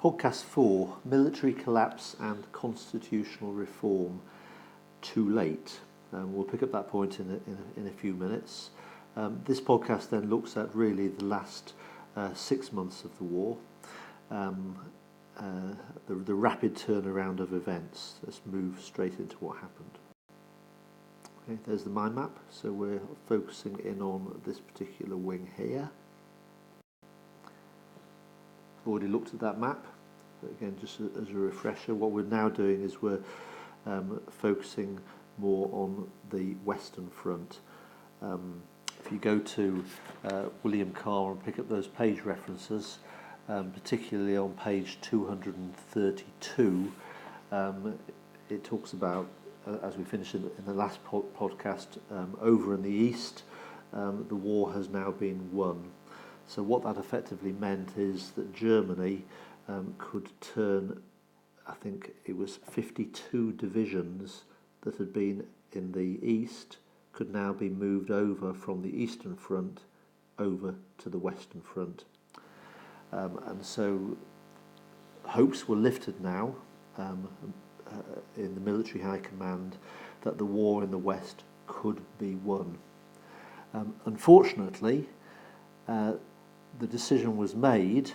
Podcast 4, Military Collapse and Constitutional Reform, Too Late. We'll pick up that point in a few minutes. This podcast then looks at really the last 6 months of the war, the rapid turnaround of events. Let's move straight into what happened. Okay, there's the mind map, so we're focusing in on this particular wing here. We've already looked at that map, but again, just as a refresher, what we're now doing is we're focusing more on the Western Front. If you go to William Carr and pick up those page references, particularly on page 232, it talks about, as we finished in the last podcast, over in the East, the war has now been won. So what that effectively meant is that Germany could turn, I think it was 52 divisions that had been in the East, could now be moved over from the Eastern Front over to the Western Front. And so hopes were lifted now in the military high command that the war in the West could be won. Unfortunately, the decision was made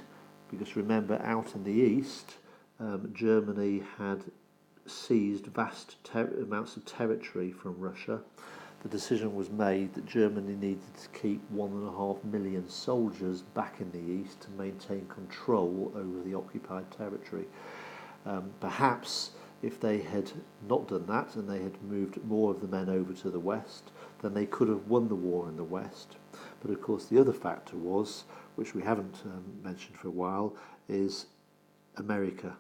because, remember, out in the East, Germany had seized vast amounts of territory from Russia. The decision was made that Germany needed to keep 1.5 million soldiers back in the East to maintain control over the occupied territory. Perhaps if they had not done that and they had moved more of the men over to the West, then they could have won the war in the West. But of course the other factor was, which we haven't mentioned for a while, is America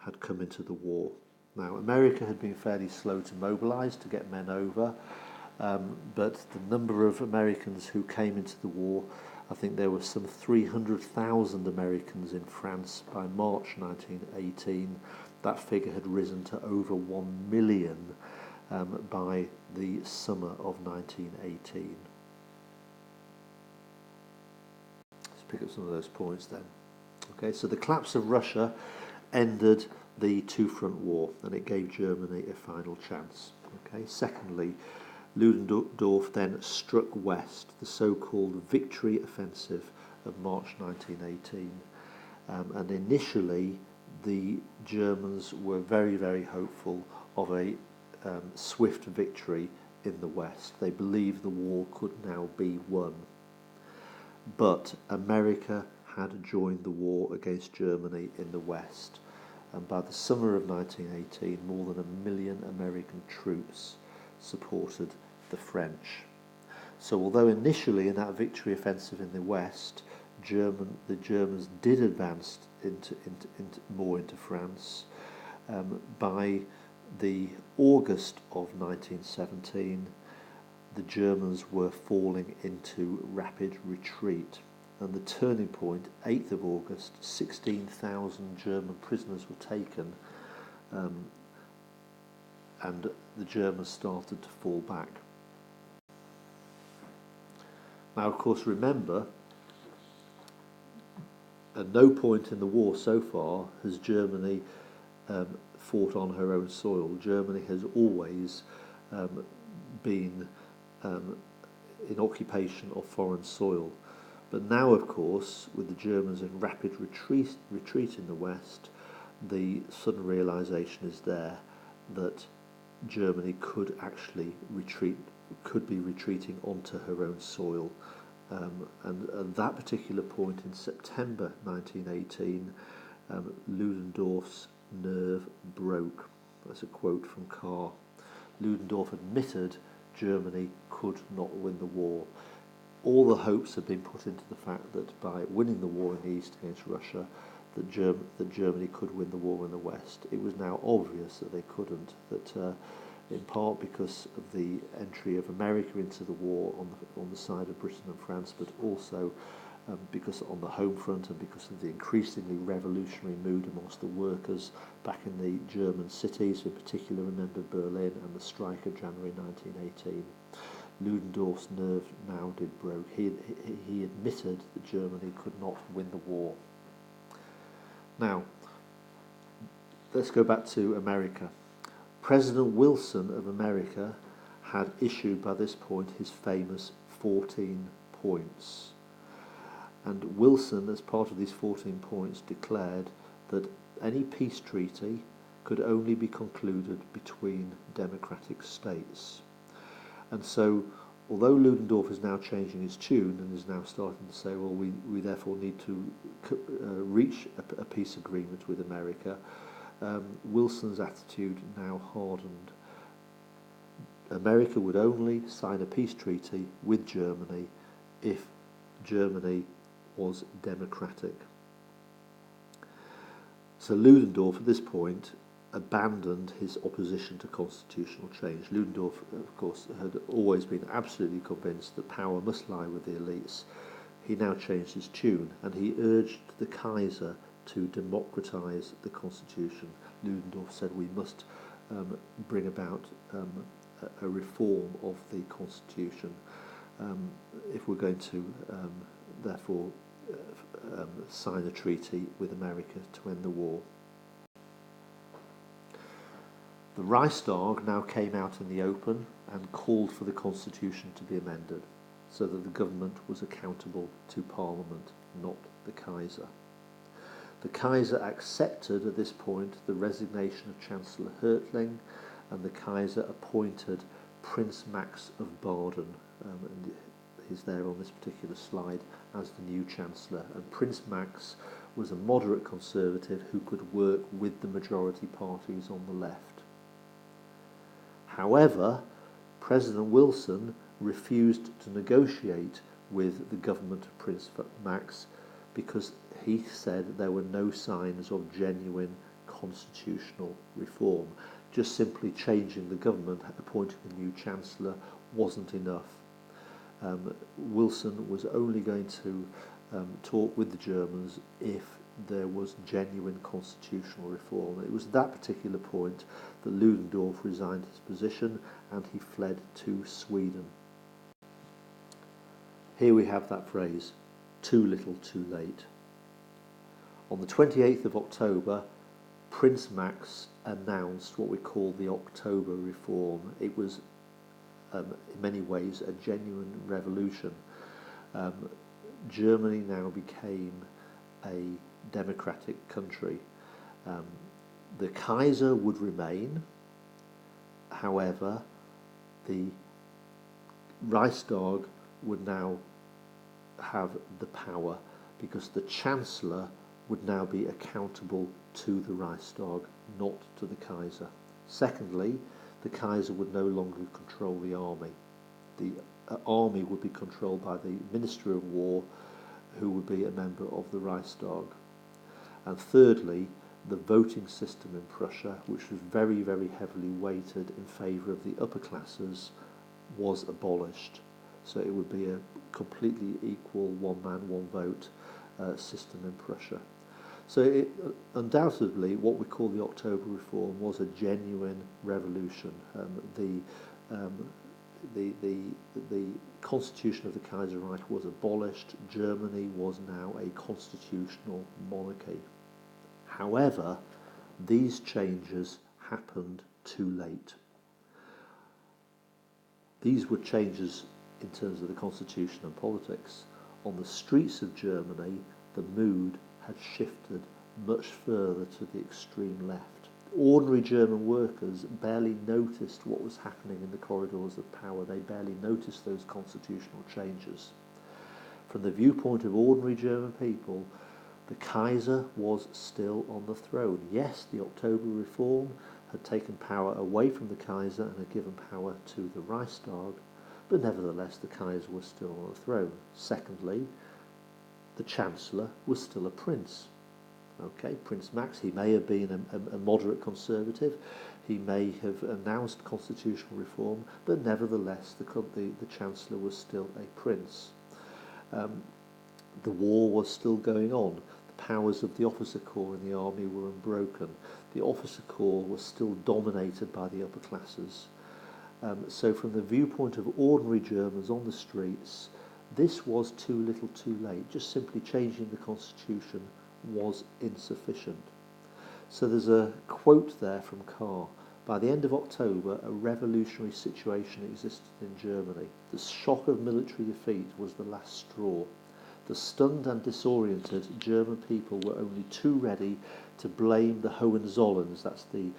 had come into the war. Now, America had been fairly slow to mobilise to get men over, but the number of Americans who came into the war, I think there were some 300,000 Americans in France by March 1918. That figure had risen to over 1 million by the summer of 1918. Let's pick up some of those points then. Okay, so the collapse of Russia ended the two-front war, and it gave Germany a final chance. Okay. Secondly, Ludendorff then struck west, the so-called victory offensive of March 1918, and initially the Germans were very, very hopeful of a swift victory in the West. They believed the war could now be won. But America had joined the war against Germany in the West, and by the summer of 1918, more than 1 million American troops supported the French. So although initially in that victory offensive in the West, the Germans did advance more into France, by the August of 1917, the Germans were falling into rapid retreat. And the turning point, 8th of August, 16,000 German prisoners were taken, and the Germans started to fall back. Now, of course, remember, at no point in the war so far has Germany fought on her own soil. Germany has always been in occupation of foreign soil. But now, of course, with the Germans in rapid retreat in the West, the sudden realisation is there that Germany could actually be retreating onto her own soil. And at that particular point in September 1918, Ludendorff's nerve broke. That's a quote from Carr. Ludendorff admitted Germany could not win the war. All the hopes had been put into the fact that by winning the war in the East against Russia, that Germany could win the war in the West. It was now obvious that they couldn't, that in part because of the entry of America into the war on the side of Britain and France, but also because on the home front and because of the increasingly revolutionary mood amongst the workers back in the German cities, in particular remember Berlin and the strike of January 1918. Ludendorff's nerve now did broke. He admitted that Germany could not win the war. Now, let's go back to America. President Wilson of America had issued by this point his famous 14 points. And Wilson, as part of these 14 points, declared that any peace treaty could only be concluded between democratic states. And so, although Ludendorff is now changing his tune and is now starting to say, well, we therefore need to reach a peace agreement with America, Wilson's attitude now hardened. America would only sign a peace treaty with Germany if Germany was democratic. So Ludendorff at this point abandoned his opposition to constitutional change. Ludendorff, of course, had always been absolutely convinced that power must lie with the elites. He now changed his tune, and he urged the Kaiser to democratize the constitution. Ludendorff said we must bring about a reform of the constitution if we're going to therefore sign a treaty with America to end the war. The Reichstag now came out in the open and called for the constitution to be amended so that the government was accountable to Parliament, not the Kaiser. The Kaiser accepted at this point the resignation of Chancellor Hertling, and the Kaiser appointed Prince Max of Baden, and he's there on this particular slide, as the new Chancellor. And Prince Max was a moderate conservative who could work with the majority parties on the left. However, President Wilson refused to negotiate with the government of Prince Max because he said there were no signs of genuine constitutional reform. Just simply changing the government, appointing a new Chancellor, wasn't enough. Wilson was only going to talk with the Germans if there was genuine constitutional reform. It was at that particular point that Ludendorff resigned his position and he fled to Sweden. Here we have that phrase, too little too late. On the 28th of October, Prince Max announced what we call the October Reform. It was in many ways a genuine revolution. Germany now became a democratic country. The Kaiser would remain. However, the Reichstag would now have the power because the Chancellor would now be accountable to the Reichstag, not to the Kaiser. Secondly, the Kaiser would no longer control the army. The army would be controlled by the Minister of War, who would be a member of the Reichstag. And thirdly, the voting system in Prussia, which was very, very heavily weighted in favour of the upper classes, was abolished. So it would be a completely equal one-man, one-vote system in Prussia. So undoubtedly, what we call the October Reform was a genuine revolution. The constitution of the Kaiserreich was abolished. Germany was now a constitutional monarchy. However, these changes happened too late. These were changes in terms of the constitution and politics. On the streets of Germany, the mood had shifted much further to the extreme left. Ordinary German workers barely noticed what was happening in the corridors of power. They barely noticed those constitutional changes. From the viewpoint of ordinary German people, the Kaiser was still on the throne. Yes, the October Reform had taken power away from the Kaiser and had given power to the Reichstag, but nevertheless the Kaiser was still on the throne. Secondly, the Chancellor was still a prince. Okay, Prince Max, he may have been a moderate conservative, he may have announced constitutional reform, but nevertheless the Chancellor was still a prince. The war was still going on. The powers of the officer corps in the army were unbroken. The officer corps was still dominated by the upper classes. So from the viewpoint of ordinary Germans on the streets, this was too little too late. Just simply changing the constitution was insufficient. So there's a quote there from Carr. By the end of October, a revolutionary situation existed in Germany. The shock of military defeat was the last straw. The stunned and disoriented German people were only too ready to blame the Hohenzollerns, that's the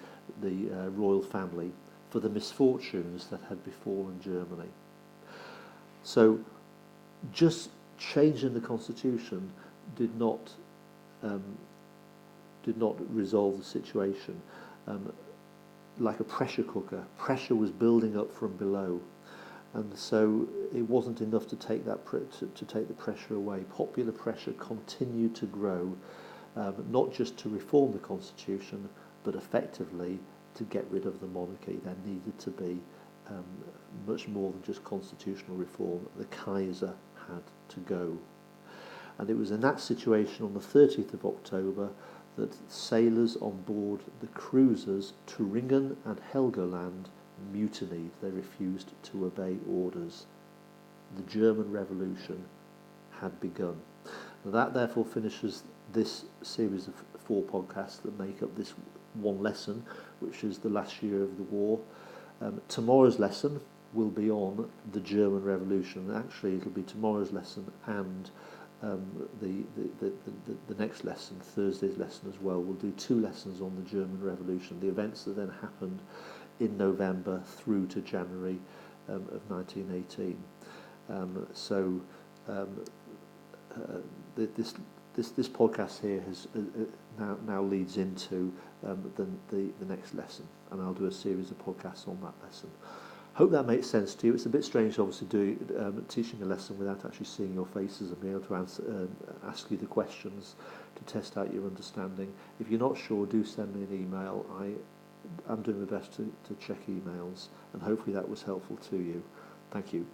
royal family, for the misfortunes that had befallen Germany. So just changing the constitution did not resolve the situation. Like a pressure cooker, pressure was building up from below, and so it wasn't enough to take that to take the pressure away. Popular pressure continued to grow, not just to reform the constitution, but effectively to get rid of the monarchy. There needed to be much more than just constitutional reform. The Kaiser had to go. And it was in that situation on the 30th of October that sailors on board the cruisers Thuringen and Helgoland mutinied. They refused to obey orders. The German Revolution had begun. Now that therefore finishes this series of 4 podcasts that make up this one lesson, which is the last year of the war. Tomorrow's lesson will be on the German Revolution. Actually, it'll be tomorrow's lesson and the next lesson, Thursday's lesson as well. We'll do 2 lessons on the German Revolution, the events that then happened in November through to January of 1918. This podcast here has now leads into the next lesson, and I'll do a series of podcasts on that lesson. Hope that makes sense to you. It's a bit strange, obviously, teaching a lesson without actually seeing your faces and being able to ask you the questions to test out your understanding. If you're not sure, do send me an email. I'm doing my best to check emails, and hopefully that was helpful to you. Thank you.